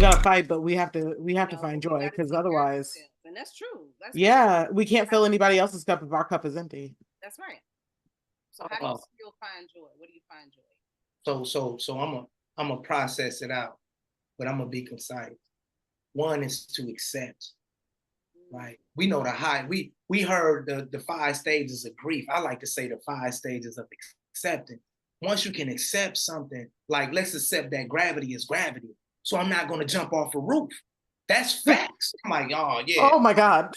gotta fight, but we have to find joy, because otherwise, and that's true. Yeah, we can't fill anybody else's cup if our cup is empty. That's right. So how do you still find joy? What do you find joy? So I'm gonna process it out, but I'm gonna be concise. One is to accept. Right. We know we heard the 5 stages of grief. I like to say the 5 stages of acceptance. Once you can accept something, like let's accept that gravity is gravity. So I'm not gonna jump off a roof. That's facts. I'm like, oh yeah. Oh my God.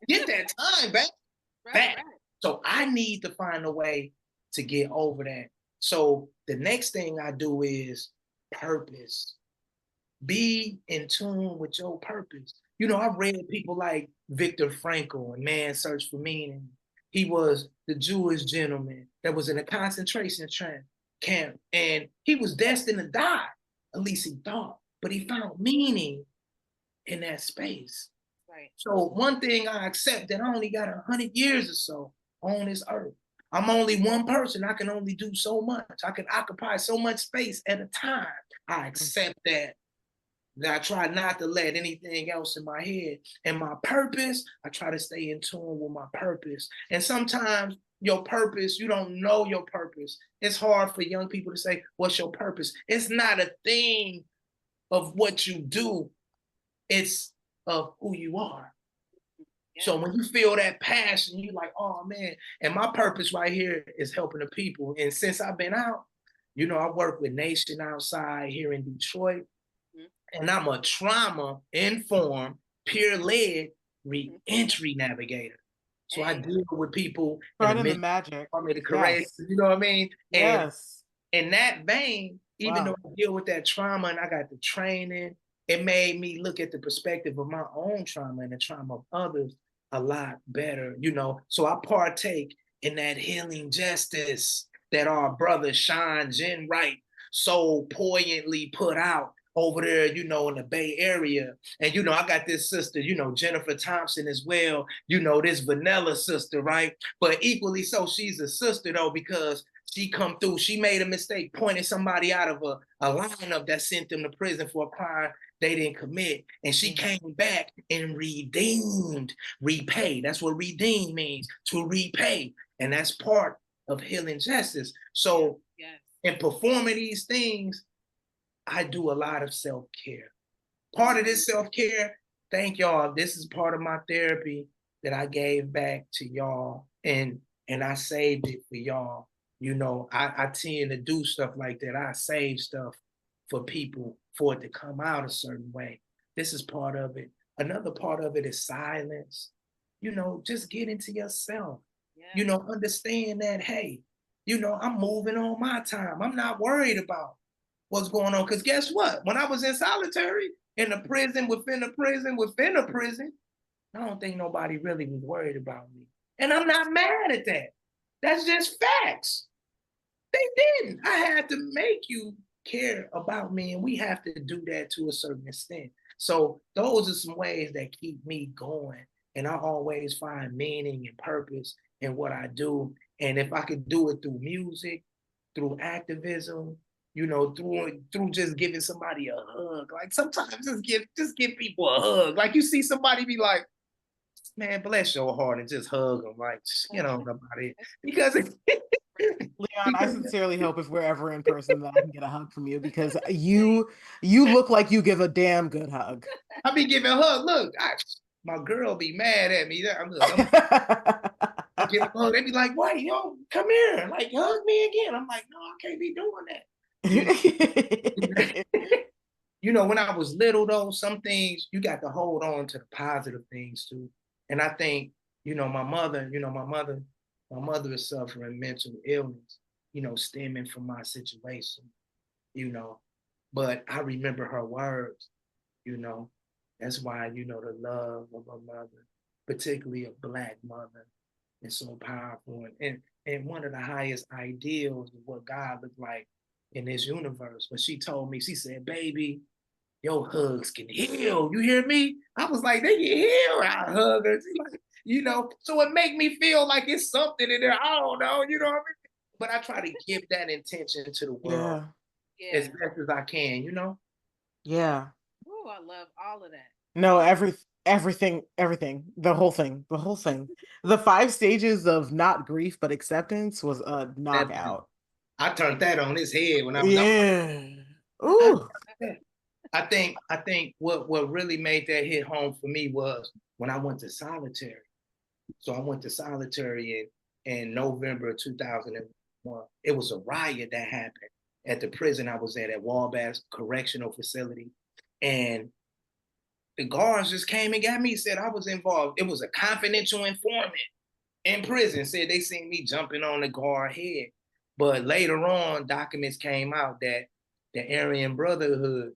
Get that time back. Right. So I need to find a way to get over that. So the next thing I do is purpose. Be in tune with your purpose. You know, I've read people like Viktor Frankl and Man's Search for Meaning. He was the Jewish gentleman that was in a concentration camp, and he was destined to die, at least he thought, but he found meaning in that space. Right. So one thing I accept, that I only got 100 years or so on this earth. I'm only one person. I can only do so much. I can occupy so much space at a time. I accept that. I try not to let anything else in my head. And my purpose, I try to stay in tune with my purpose. And sometimes your purpose, you don't know your purpose. It's hard for young people to say, what's your purpose? It's not a thing of what you do. It's of who you are. Yeah. So when you feel that passion, you're like, oh man, and my purpose right here is helping the people. And since I've been out, you know, I work with Nation outside here in Detroit. And I'm a trauma-informed, peer-led re-entry navigator. So I deal with people in the magic. Yes. You know what I mean? Yes. And in that vein, even though I deal with that trauma and I got the training, it made me look at the perspective of my own trauma and the trauma of others a lot better, you know. So I partake in that healing justice that our brother Sean Jen Wright so poignantly put out over there, you know, in the Bay Area. And, you know, I got this sister, you know, Jennifer Thompson as well, you know, this vanilla sister, right? But equally so, she's a sister though, because she come through, she made a mistake pointing somebody out of a lineup that sent them to prison for a crime they didn't commit. And she came back and redeemed, repay. That's what redeem means, to repay. And that's part of healing justice. So in performing these things, I do a lot of self-care. Part of this self-care, thank y'all. This is part of my therapy that I gave back to y'all, and I saved it for y'all. You know, I tend to do stuff like that. I save stuff for people for it to come out a certain way. This is part of it. Another part of it is silence. You know, just get into yourself. Yeah. You know, understand that, hey, you know, I'm moving on my time. I'm not worried about what's going on. Because guess what? When I was in solitary, in a prison, within a prison, I don't think nobody really was worried about me. And I'm not mad at that. That's just facts. They didn't. I had to make you care about me, and we have to do that to a certain extent. So those are some ways that keep me going. And I always find meaning and purpose in what I do. And if I could do it through music, through activism, you know, through just giving somebody a hug. Like sometimes just give people a hug. Like you see somebody be like, man, bless your heart, and just hug them. Like, you know, about it. Because Leon, I sincerely hope if we're ever in person that I can get a hug from you, because you look like you give a damn good hug. I be giving a hug. Look, my girl be mad at me. I give a hug. They be like, "Wait, yo, come here, like hug me again." I'm like, "No, I can't be doing that." You know, when I was little though, some things you got to hold on to the positive things too. And I think, you know, my mother is suffering mental illness, you know, stemming from my situation, you know. But I remember her words, you know. That's why, you know, the love of a mother, particularly a Black mother, is so powerful. And one of the highest ideals of what God looked like in this universe. But she told me, she said, baby, your hugs can heal. You hear me? I was like, they can heal. I hug her. Like, you know, so it make me feel like it's something in there. I don't know, you know what I mean? But I try to give that intention to the world as best as I can, you know? Yeah. Oh, I love all of that. No, everything, the whole thing. The 5 stages of not grief but acceptance was a knockout. I turned that on his head when I was Yeah. Ooh. I think what really made that hit home for me was when I went to solitary. So I went to solitary in November of 2001. It was a riot that happened at the prison I was at 𝗓𝘗 Correctional Facility. And the guards just came and got me, said I was involved. It was a confidential informant in prison, said they seen me jumping on the guard head. But later on, documents came out that the Aryan Brotherhood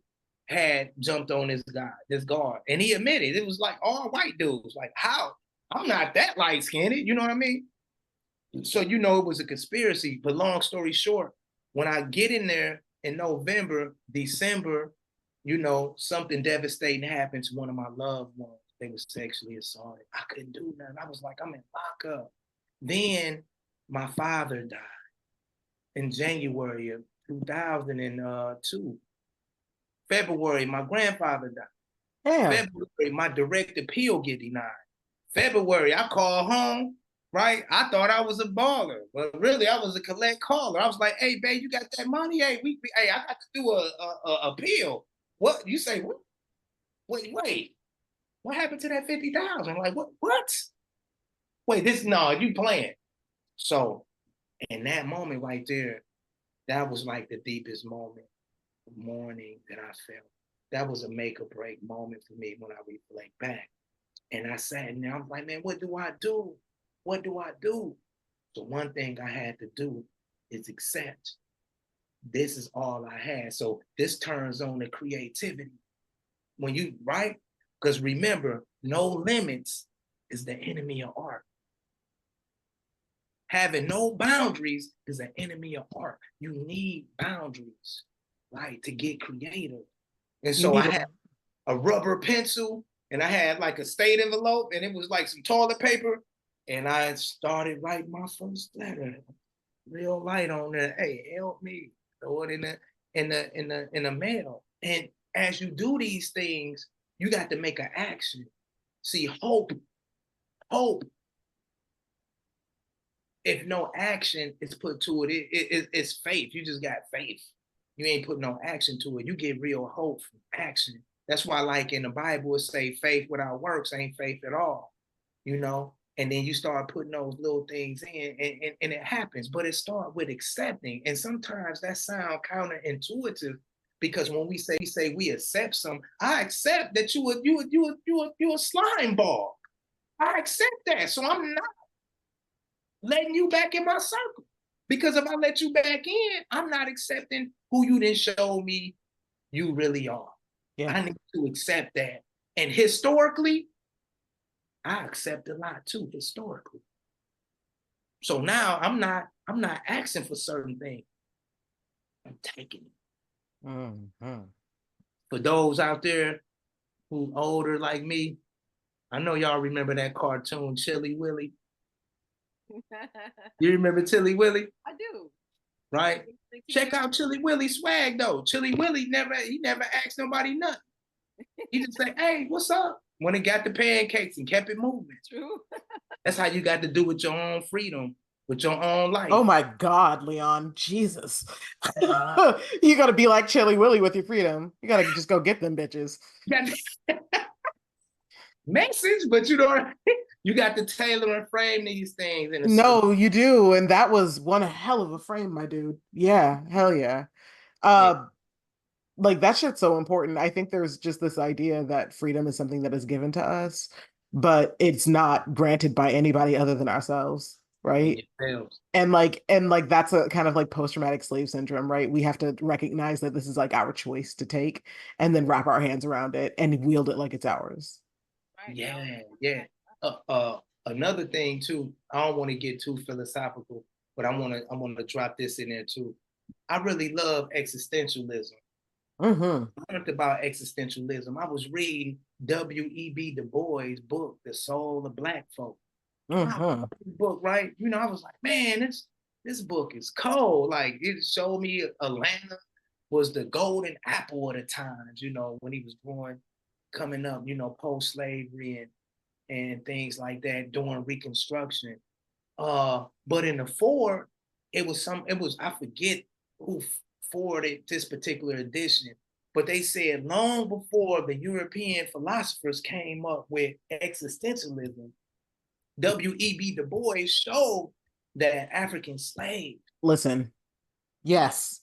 had jumped on this guard. And he admitted it was like all white dudes. Like, how? I'm not that light-skinned, you know what I mean? So you know it was a conspiracy. But long story short, when I get in there in November, December, you know, something devastating happened to one of my loved ones. They were sexually assaulted. I couldn't do nothing. I was like, I'm in lockup. Then my father died in January of 2002. February, my grandfather died. Yeah. February, my direct appeal get denied. February, I call home, right? I thought I was a baller, but really I was a collect caller. I was like, hey, babe, you got that money? Hey, hey, I got to do a appeal. What? You say, what? Wait. What happened to that 50,000? I'm like, what? Wait, no, you playing. So in that moment right there, that was like the deepest moment of mourning that I felt. That was a make or break moment for me when I reflect back. And I sat in there, I was like, man, what do I do? What do I do? So one thing I had to do is accept this is all I had. So this turns on the creativity. When you, right? Because remember, no limits is the enemy of art. Having no boundaries is an enemy of art. You need boundaries, right, to get creative. And so I had a rubber pencil and I had like a state envelope and it was like some toilet paper. And I started writing my first letter, real light on there. Hey, help me. Throw it in the mail. And as you do these things, you got to make an action. See, hope. If no action is put to it, it's faith. You just got faith. You ain't put no action to it. You get real hope from action. That's why, like in the Bible, it say faith without works ain't faith at all, you know? And then you start putting those little things in and it happens, but it starts with accepting. And sometimes that sounds counterintuitive because when we say we accept some, I accept that you a slime ball. I accept that. So I'm not letting you back in my circle. Because if I let you back in, I'm not accepting who you didn't show me you really are. Yeah. I need to accept that. And historically, I accept a lot too, historically. So now I'm not asking for certain things. I'm taking it. Mm-hmm. For those out there who older like me, I know y'all remember that cartoon, Chilly Willy. You remember Chilly Willy? I do. Right? Check out Chilly Willy swag though. Chilly Willy never asked nobody nothing. He just said, hey, what's up? When he got the pancakes and kept it moving. True. That's how you got to do with your own freedom, with your own life. Oh my God, Leon, Jesus. You gotta be like Chilly Willy with your freedom. You gotta just go get them bitches. Message, but you know, you got to tailor and frame these things. No, you do. And that was one hell of a frame, my dude. Yeah, hell yeah. Like that shit's so important. I think there's just this idea that freedom is something that is given to us, but it's not granted by anybody other than ourselves, right? And like that's a kind of like post-traumatic slave syndrome, right? We have to recognize that this is like our choice to take and then wrap our hands around it and wield it like it's ours. Yeah. Another thing too, I don't want to get too philosophical, but I want to drop this in there too. I really love existentialism. Mm-hmm. I learned about existentialism. I was reading W.E.B. Du Bois' book, The Soul of Black Folk. Mm-hmm. Book, right? You know, I was like, man, this book is cold. Like it showed me Atlanta was the golden apple of the times, you know, when he was growing coming up, post-slavery and things like that during Reconstruction. But in the forward, I forget who forwarded this particular edition, but they said long before the European philosophers came up with existentialism, W.E.B. Du Bois showed that African slaves. Listen, yes.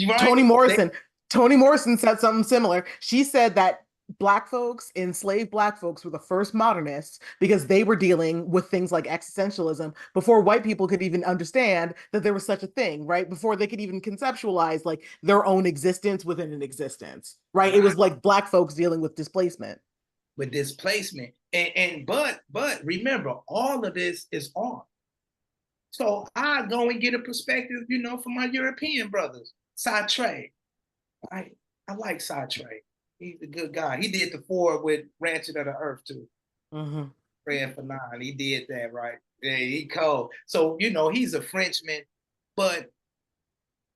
Right? Toni Morrison said something similar. She said that Black folks, enslaved Black folks, were the first modernists because they were dealing with things like existentialism before white people could even understand that there was such a thing, right? Before they could even conceptualize like their own existence within an existence, right? It was like Black folks dealing with displacement. With displacement. But remember, all of this is art. So I go and get a perspective, from my European brothers. 𝗓𝘂. I like 𝗓𝘂. He's a good guy. He did the forward with Rancher of the Earth too. Praying for Nine. He did that, right? Yeah, he cold. So, he's a Frenchman, but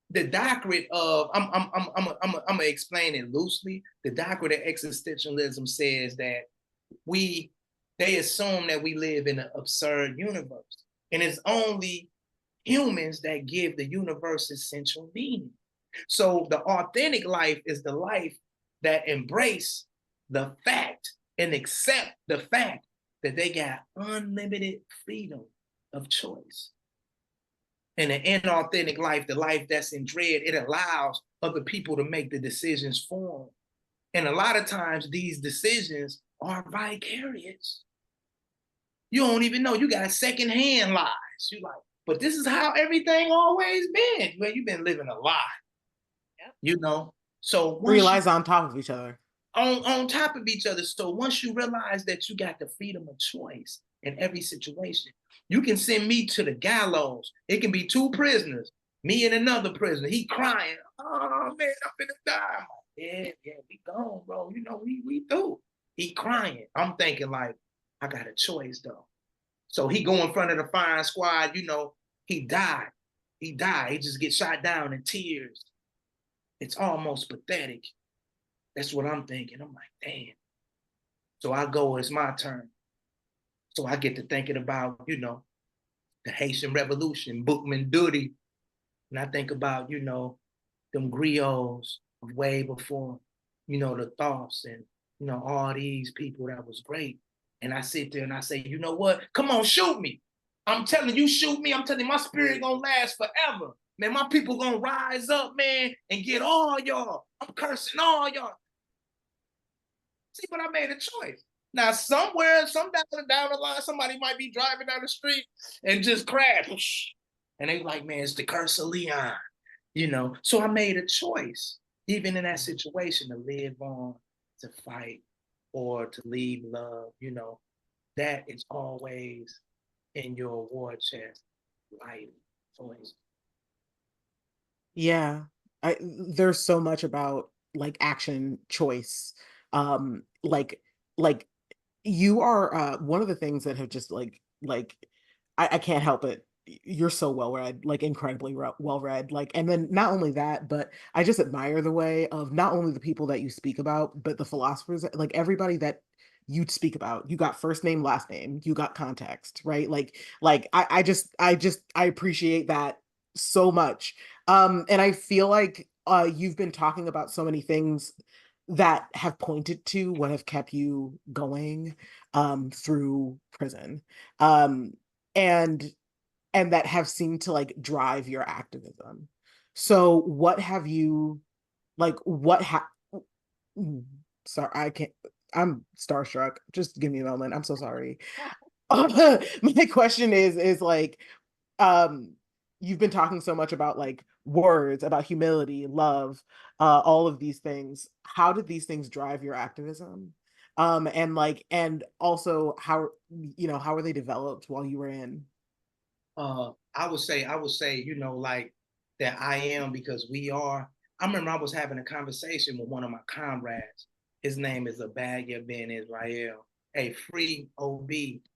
the doctrine of, I'm gonna explain it loosely. The doctrine of existentialism says that they assume that we live in an absurd universe. And it's only humans that give the universe essential meaning. So the authentic life is the life that embrace the fact and accept the fact that they got unlimited freedom of choice. And an inauthentic life, the life that's in dread, it allows other people to make the decisions for them. And a lot of times these decisions are vicarious. You don't even know. You got secondhand lies. You like, but this is how everything always been. Well, you've been living a lie. Yep. So three lies on top of each other. On top of each other. So once you realize that you got the freedom of choice in every situation, you can send me to the gallows. It can be 2 prisoners, me and another prisoner. He crying. Oh man, I'm gonna die. Yeah, we gone, bro. We through. He crying. I'm thinking like, I got a choice though. So he go in front of the firing squad, he died. He just gets shot down in tears. It's almost pathetic. That's what I'm thinking. I'm like, damn. So I go, it's my turn. So I get to thinking about, the Haitian Revolution, Bookman Duty. And I think about, them griots way before, the thoughts and, all these people that was great. And I sit there and I say, you know what? Come on, shoot me. I'm telling you, shoot me. I'm telling you, my spirit gonna last forever. Man, my people gonna rise up, man, and get all y'all. I'm cursing all y'all. See, but I made a choice. Now, somewhere, down the line, somebody might be driving down the street and just crash. And they like, man, it's the curse of Leon. So I made a choice, even in that situation, to live on, to fight, or to leave love. That is always in your war chest, life choice. Yeah, there's so much about like action choice. Like you are one of the things that have just like I can't help it. You're so well read, like incredibly well read. Like, and then not only that, but I just admire the way of not only the people that you speak about, but the philosophers, like everybody that you speak about. You got first name, last name, you got context, right? I appreciate that so much. And I feel like you've been talking about so many things that have pointed to what have kept you going through prison. And that have seemed to like drive your activism. So what have you sorry, I can't, I'm starstruck. Just give me a moment. I'm so sorry. My question is like, you've been talking so much about like words, about humility, love, all of these things. How did these things drive your activism? And also how were they developed while you were in? I would say, like that I am, because I remember I was having a conversation with one of my comrades. His name is 𝗓𝗲𝗀. Hey, free OB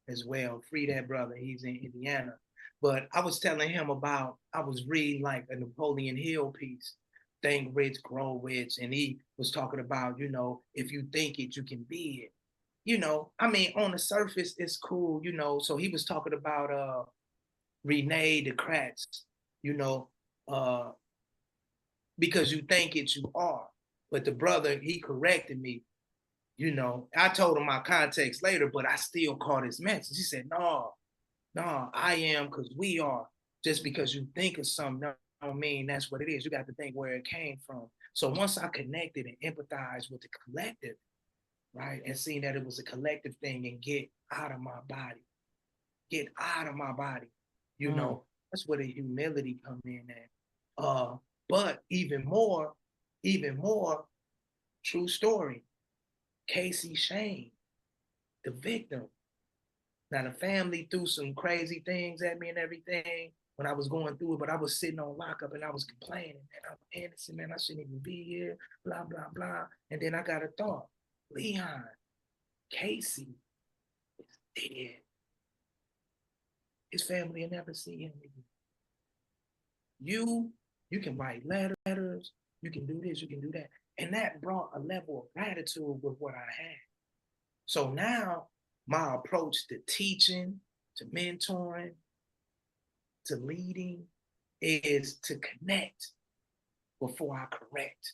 as well. Free that brother. He's in Indiana. But I was telling him I was reading like a Napoleon Hill piece think rich, grow rich. And he was talking about, you know, if you think it, you can be it. You know, I mean, on the surface, it's cool, you know. So he was talking about 𝗓𝗏𝗃, you know, because you think it, you are. But the brother, he corrected me. You know, I told him my context later, but I still caught his message. He said, no, I am because we are. Just because you think of something don't mean that's what it is. You got to think where it came from. So once I connected and empathized with the collective, right, and seeing that it was a collective thing and get out of my body, you know, that's where the humility come in at. But even more, true story, Casey Shane, the victim. Now the family threw some crazy things at me and everything when I was going through it, but I was sitting on lockup and I was complaining, man, I'm innocent, man, I shouldn't even be here, blah, blah, blah. And then I got a thought, Leon, Casey is dead. His family will never see him again. You can write letters, you can do this, you can do that. And that brought a level of gratitude with what I had. So now my approach to teaching, to mentoring, to leading is to connect before I correct.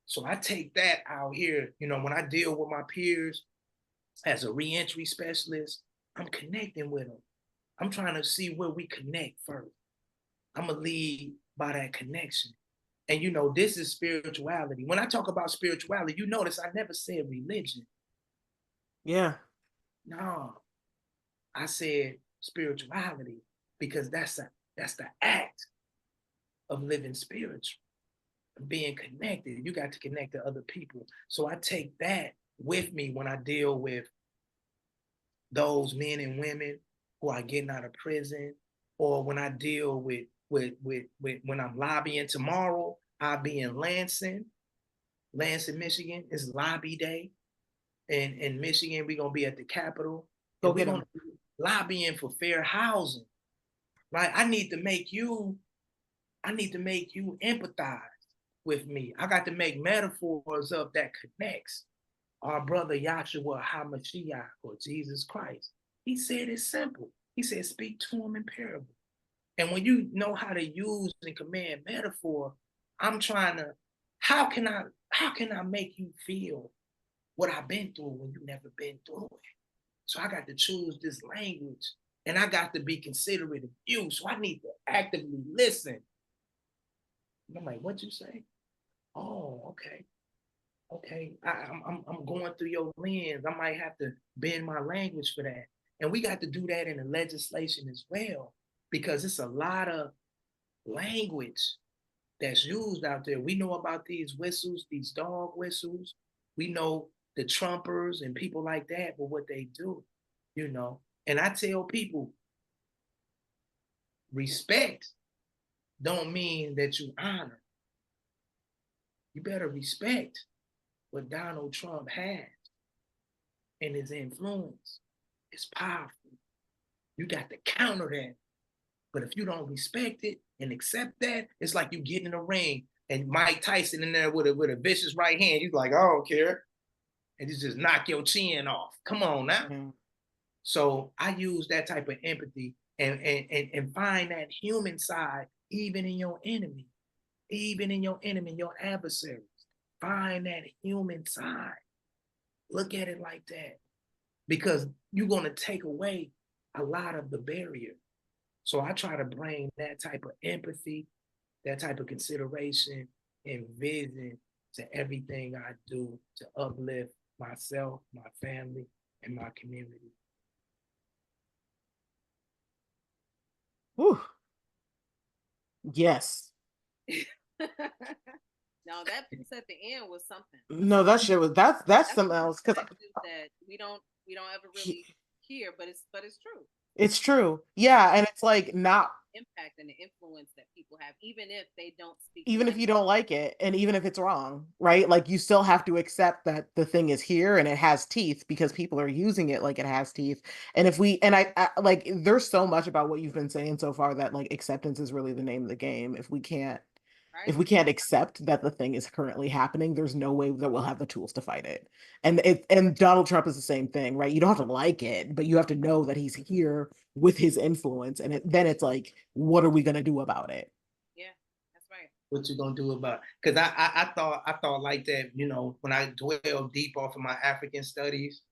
So I take that out here, you know, when I deal with my peers as a reentry specialist, I'm connecting with them. I'm trying to see where we connect first. I'm gonna lead by that connection. And you know, this is spirituality. When I talk about spirituality, you notice I never said religion. Yeah. No, I said spirituality because that's the act of living spiritual, of being connected. You got to connect to other people. So I take that with me when I deal with those men and women who are getting out of prison, or when I deal with when I'm lobbying tomorrow. I'll be in Lansing, Michigan. It's lobby day. And in Michigan, we're gonna be at the Capitol. And we're gonna be lobbying for fair housing. Right? I need to make you empathize with me. I got to make metaphors up that connects. Our brother Yahshua HaMashiach, or Jesus Christ. He said it's simple. He said, speak to him in parable. And when you know how to use and command metaphor, I'm trying to, how can I make you feel what I've been through when you never been through it? So I got to choose this language, and I got to be considerate of you. So I need to actively listen. And I'm like, what'd you say? Oh, okay. Okay, I'm going through your lens. I might have to bend my language for that. And we got to do that in the legislation as well, because it's a lot of language that's used out there. We know about these whistles, these dog whistles. We know the Trumpers and people like that, but what they do, you know. And I tell people, respect don't mean that you honor. You better respect what Donald Trump has and his influence. It's powerful. You got to counter that. But if you don't respect it and accept that, it's like you get in a ring and Mike Tyson in there with a vicious right hand. You're like, I don't care. And you just knock your chin off. Come on now. Mm-hmm. So I use that type of empathy and find that human side even in your enemy, your adversaries. Find that human side. Look at it like that, because you're going to take away a lot of the barrier. So I try to bring that type of empathy, that type of consideration and vision to everything I do to uplift myself, my family, and my community. Whew. Yes. No, that piece at the end was something. No, that shit was that's something else, because that we don't ever really hear, but it's true. It's true. Yeah, and it's like not impact and the influence that people have, even if they don't speak. Even if you don't like it, and even if it's wrong, right? Like, you still have to accept that the thing is here and it has teeth because people are using it like it has teeth. And if we, and I like, there's so much about what you've been saying so far that like acceptance is really the name of the game. If we can't, If we can't accept that the thing is currently happening, there's no way that we'll have the tools to fight it. And Donald Trump is the same thing, right? You don't have to like it, but you have to know that he's here with his influence. And then it's like, what are we going to do about it? Yeah, that's right. What you gonna do about it? Because I thought like that, you know, when I dwelled deep off of my African studies,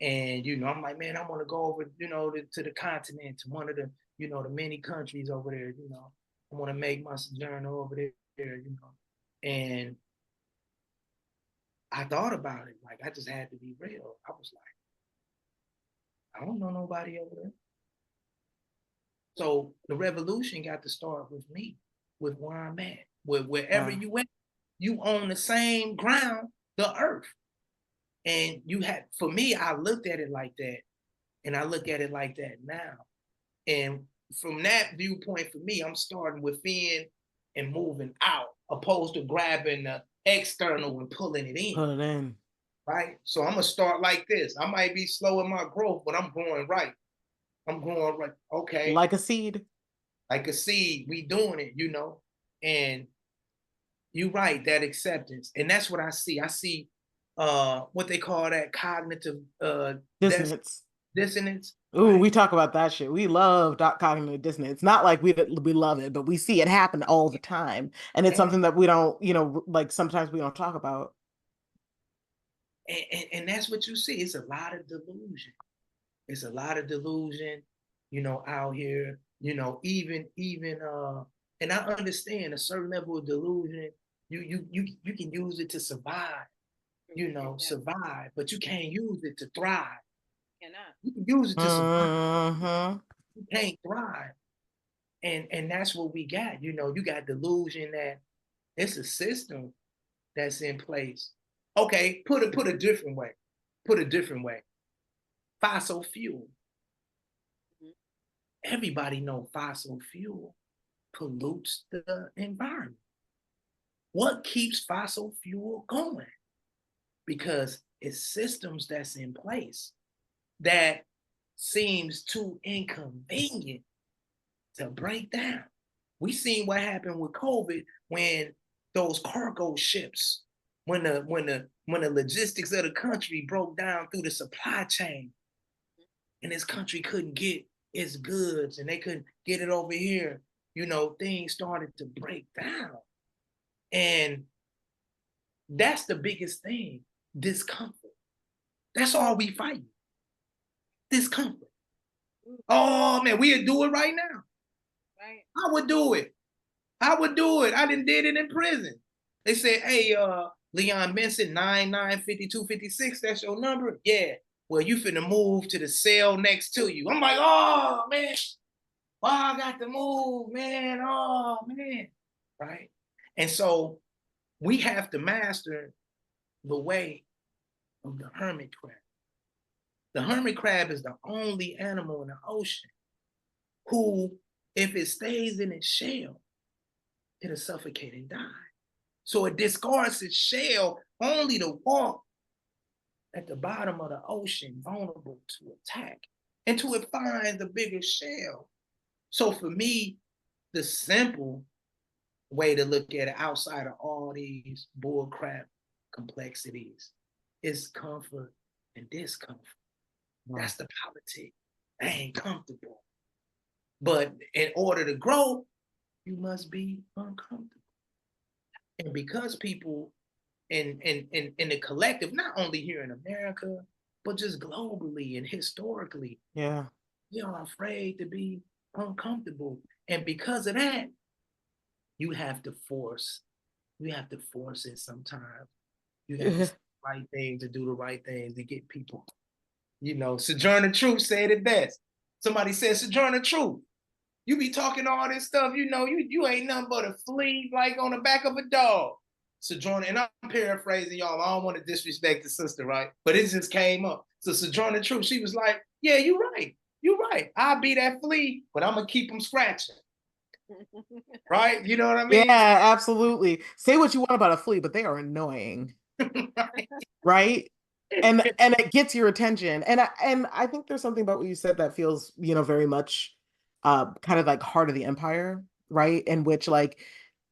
and you know, I'm like, man, I want to go over, you know, to the continent, to one of the, you know, the many countries over there, you know. I want to make my sojourner over there, you know. And I thought about it, like I just had to be real. I was like, I don't know nobody over there. So the revolution got to start with me, with where I'm at. Wherever you at, you own the same ground, the earth. And you had, for me, I looked at it like that. And I look at it like that now. And from that viewpoint, for me, I'm starting within and moving out, opposed to grabbing the external and pulling it in. Put it in. Right? So I'm gonna start like this. I might be slow in my growth, but I'm going right. I'm going right. Okay. Like a seed. Like a seed. We doing it, you know. And you're right, that acceptance. And that's what I see. I see what they call that cognitive dissonance. Ooh, right? We talk about that shit. We love cognitive dissonance. Not like we love it, but we see it happen all the time. And it's something that we don't, you know, like sometimes we don't talk about. And that's what you see. It's a lot of delusion. It's a lot of delusion, you know, out here, you know, even and I understand a certain level of delusion, you can use it to survive, you know, survive, but you can't use it to thrive. You can use it to survive. You can't thrive. And that's what we got. You know, you got delusion that it's a system that's in place. Okay, put a different way. Put a different way. Fossil fuel. Everybody know fossil fuel pollutes the environment. What keeps fossil fuel going? Because it's systems that's in place that seems too inconvenient to break down. We seen what happened with COVID when those cargo ships, when the logistics of the country broke down through the supply chain, and this country couldn't get its goods and they couldn't get it over here, you know, things started to break down. And that's the biggest thing, discomfort. That's all we fight. Discomfort. Oh man, we'd do it right now. Right. I would do it. I would do it. I did it in prison. They said, hey, Leon Benson, 995256, that's your number? Yeah. Well, you finna move to the cell next to you. I'm like, oh man, oh, I got to move, man. Oh man. Right. And so we have to master the way of the hermit crab. The hermit crab is the only animal in the ocean who, if it stays in its shell, it'll suffocate and die. So it discards its shell only to walk at the bottom of the ocean, vulnerable to attack, until it finds the bigger shell. So for me, the simple way to look at it outside of all these bullcrap complexities is comfort and discomfort. Wow. That's the politics. I ain't comfortable. But in order to grow, you must be uncomfortable. And because people in the collective, not only here in America, but just globally and historically, we are afraid to be uncomfortable. And because of that, you have to force it sometimes. You have to say the right things, to do the right things, to get people. You know, Sojourner Truth said it best. Somebody said, Sojourner Truth, you be talking all this stuff, you know, you ain't nothing but a flea like on the back of a dog. Sojourner, and I'm paraphrasing y'all, I don't want to disrespect the sister, right? But it just came up. So Sojourner Truth, she was like, yeah, you're right. I'll be that flea, but I'm gonna keep them scratching. Right? You know what I mean? Yeah, absolutely. Say what you want about a flea, but they are annoying. Right? And it gets your attention. And I think there's something about what you said that feels, you know, very much kind of like Heart of the Empire, right? In which like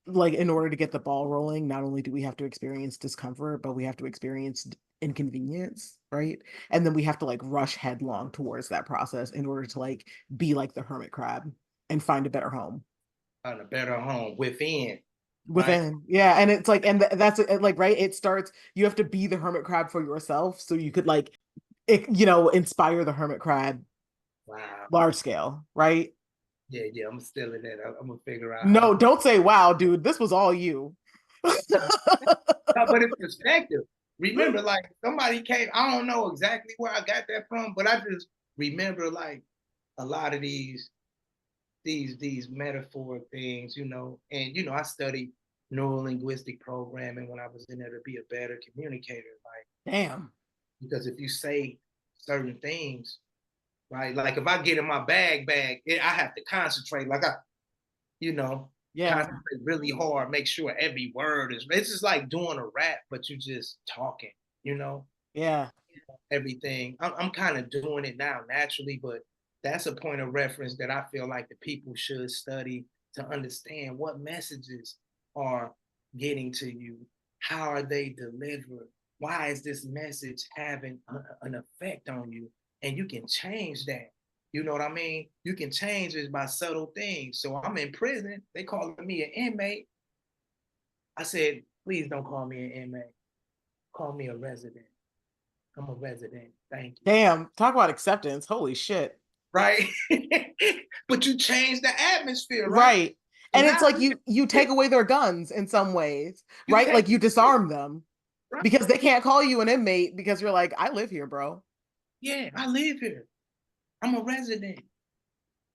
like in order to get the ball rolling, not only do we have to experience discomfort, but we have to experience inconvenience, right? And then we have to like rush headlong towards that process in order to like be like the hermit crab and find a better home. Find a better home within. Right? Within, yeah, and it's like, and that's like, right, it starts, you have to be the hermit crab for yourself so you could like inspire the hermit crab. Wow. Large scale, right? Yeah, I'm still in that. I'm gonna figure out how No, to. don't say wow, dude, this was all you. No, but it's perspective. Remember, like somebody came, I don't know exactly where I got that from, but I just remember like a lot of these metaphor things, and I studied neuro-linguistic programming when I was in there to be a better communicator. Like, Damn. because if you say certain things, right? Like if I get in my bag, I have to concentrate. Like Yeah. concentrate really hard, make sure every word is. It's just like doing a rap, but you just talking. Yeah. Everything. I'm kind of doing it now naturally, but that's a point of reference that I feel like the people should study to understand what messages are getting to you. How are they delivered? Why is this message having an effect on you? And you can change that. You know what I mean? You can change it by subtle things. So I'm in prison. They calling me an inmate. I said, please don't call me an inmate. Call me a resident. I'm a resident. Thank you. Damn. Talk about acceptance. Holy shit. Right? But you change the atmosphere, right? Right. So And it's now like you take away their guns in some ways, you right? take Like you disarm them right? because they can't call you an inmate because you're like, I live here, bro. Yeah, I live here. I'm a resident.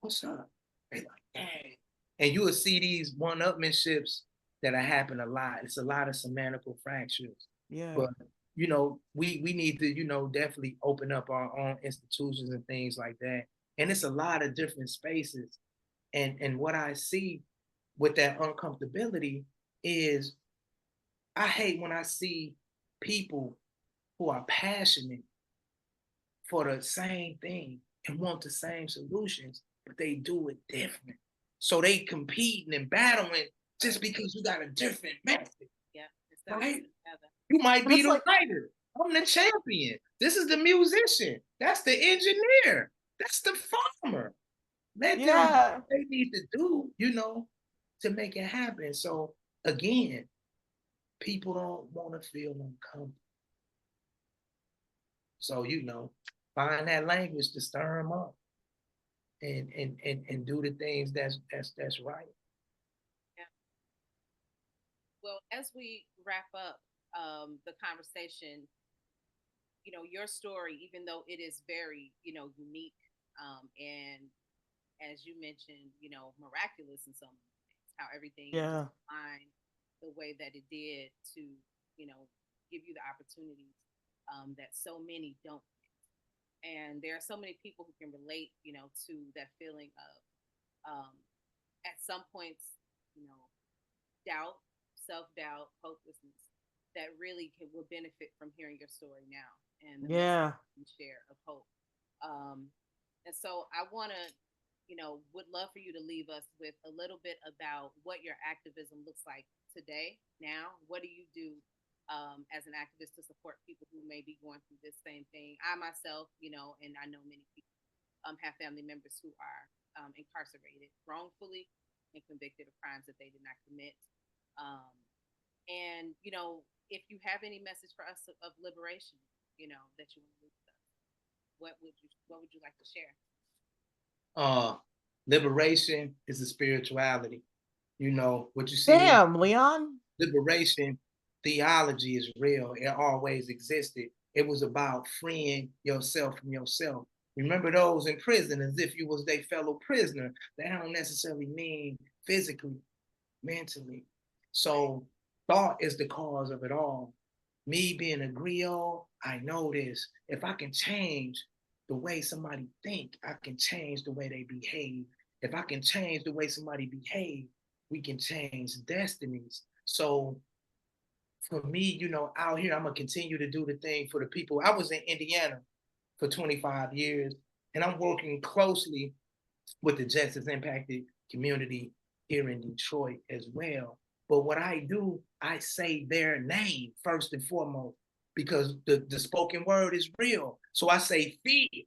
What's up? They like, dang. And you will see these one-upmanships that happen a lot. It's a lot of semantical fractures. Yeah. But we need to, definitely open up our own institutions and things like that. And it's a lot of different spaces. And what I see with that uncomfortability is I hate when I see people who are passionate for the same thing and want the same solutions, but they do it different. So they competing and battling just because you got a different method. Yeah. Right? You might And be it's the like, writer. I'm the champion. This is the musician. That's the engineer. That's the farmer. Let them do yeah. what they need to do, to make it happen. So again, people don't want to feel uncomfortable. So, find that language to stir them up and do the things that's right. Yeah. Well, as we wrap up the conversation, your story, even though it is very, unique, and as you mentioned, miraculous in some ways, how everything Yeah. aligned the way that it did to, give you the opportunities that so many don't. And there are so many people who can relate, to that feeling of, at some points, doubt, self-doubt, hopelessness, that really will benefit from hearing your story now and the Yeah. message you share of hope. And so I want to, would love for you to leave us with a little bit about what your activism looks like today, now. What do you do as an activist to support people who may be going through this same thing? I myself, and I know many people have family members who are incarcerated wrongfully and convicted of crimes that they did not commit. And if you have any message for us of liberation, that you want to leave with us, what would you like to share? Liberation is a spirituality. What you see. Damn, Leon. Liberation theology is real. It always existed. It was about freeing yourself from yourself. Remember those in prison as if you was their fellow prisoner. That don't necessarily mean physically, mentally. So thought is the cause of it all. Me being a griot, I know this. If I can change the way somebody think, I can change the way they behave. If I can change the way somebody behave, we can change destinies. So for me, out here, I'm gonna continue to do the thing for the people. I was in Indiana for 25 years, and I'm working closely with the justice impacted community here in Detroit as well. But what I do, I say their name first and foremost, because the spoken word is real. So I say, free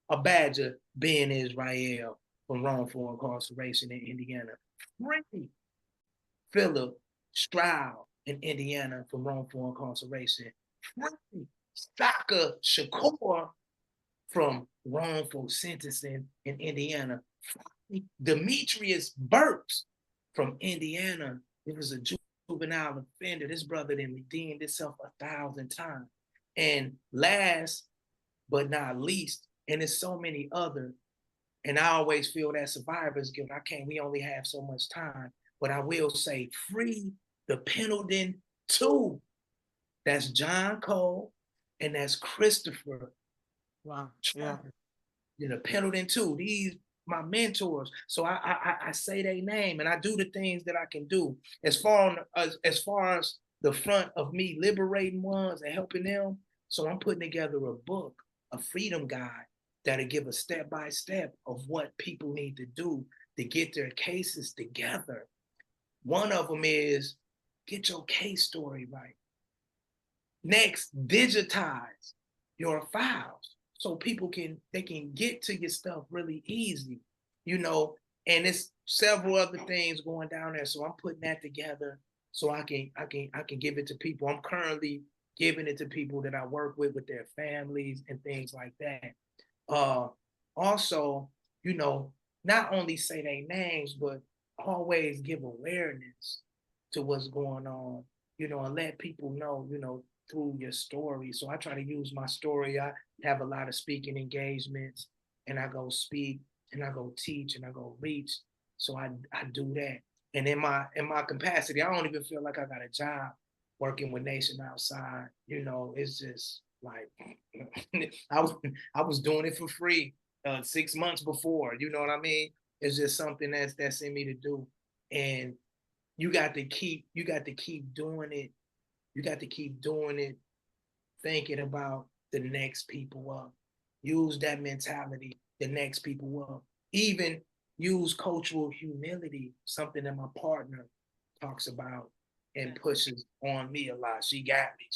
𝗷𝗫𝘀 𝘕𝘂 from wrongful incarceration in Indiana. Free Philip Stroud in Indiana from wrongful incarceration. Free 𝗓𝗏 Shakur from wrongful sentencing in Indiana. Free Demetrius Burks from Indiana. It was a juvenile offender. This brother then redeemed himself 1,000 times. And last but not least, and there's so many other, and I always feel that survivor's guilt. We only have so much time, but I will say, free the Pendleton 2. That's John Cole and that's Christopher. Wow. Yeah. You know, Pendleton 2. These my mentors. So I say their name and I do the things that I can do. As far as the front of me liberating ones and helping them. So I'm putting together a book, a freedom guide that'll give a step-by-step of what people need to do to get their cases together. One of them is get your case story right. Next, digitize your files so people can get to your stuff really easy, you know, and it's several other things going down there. So I'm putting that together so I can give it to people. I'm currently giving it to people that I work with their families and things like that. Also, you know, not only say their names, but always give awareness to what's going on, you know, and let people know, you know, through your story. So I try to use my story. I have a lot of speaking engagements and I go speak and I go teach and I go reach. So I do that. And in my capacity, I don't even feel like I got a job working with Nation Outside. You know, it's just like I was doing it for free 6 months before. You know what I mean? It's just something that's in me to do. And you got to keep doing it. You got to keep doing it, thinking about the next people up. Use that mentality, the next people up. Even use cultural humility, something that my partner talks about and pushes on me a lot. She got me.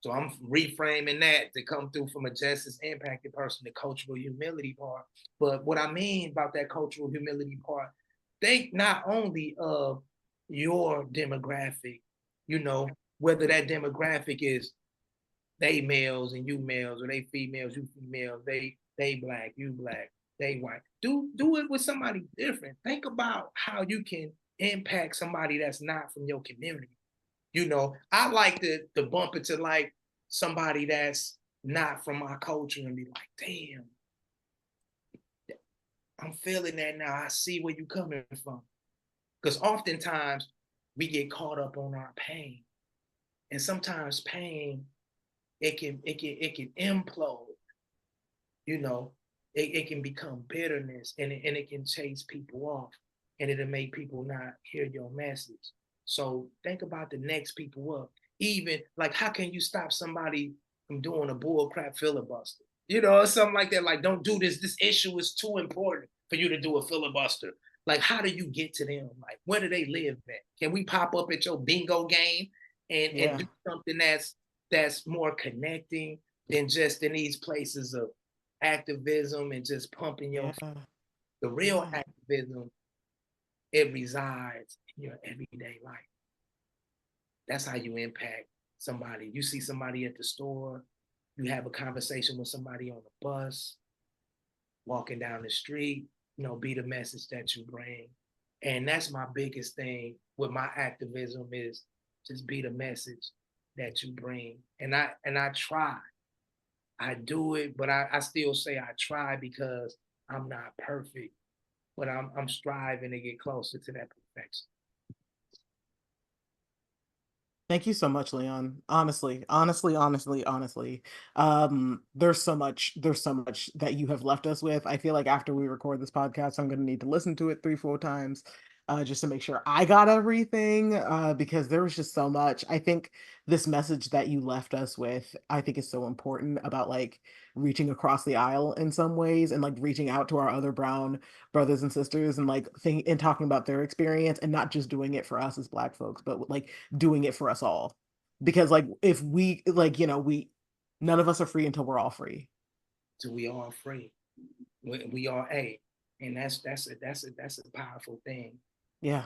So I'm reframing that to come through from a justice impacted person, the cultural humility part. But what I mean about that cultural humility part, think not only of your demographic, you know, whether that demographic is they males and you males, or they females, you females, they black, you black, they white. Do it with somebody different. Think about how you can impact somebody that's not from your community. You know, I like to bump into like somebody that's not from my culture and be like, damn, I'm feeling that now. I see where you're coming from. Because oftentimes we get caught up on our pain. And sometimes pain, it can implode, you know, it can become bitterness and it can chase people off and it'll make people not hear your message. So think about the next people up. Even like, how can you stop somebody from doing a bullcrap filibuster? You know, something like that. Like, don't do this. This issue is too important for you to do a filibuster. Like, how do you get to them? Like, where do they live at? Can we pop up at your bingo game and do something that's more connecting than just in these places of activism and just pumping your the real activism, it resides in your everyday life. That's how you impact somebody. You see somebody at the store, you have a conversation with somebody on the bus, walking down the street, you know, be the message that you bring. And that's my biggest thing with my activism is just be the message that you bring. And I try. I do it, but I still say I try because I'm not perfect, but I'm striving to get closer to that perfection. Thank you so much, Leon. Honestly. There's so much that you have left us with. I feel like after we record this podcast, I'm going to need to listen to it 3-4 times. just to make sure I got everything, because there was just so much. I think this message that you left us with, I think is so important about like reaching across the aisle in some ways and like reaching out to our other brown brothers and sisters and like think and talking about their experience and not just doing it for us as Black folks, but like doing it for us all. Because like if we like, we none of us are free until we're all free. So we all free. We all and that's a powerful thing. Yeah.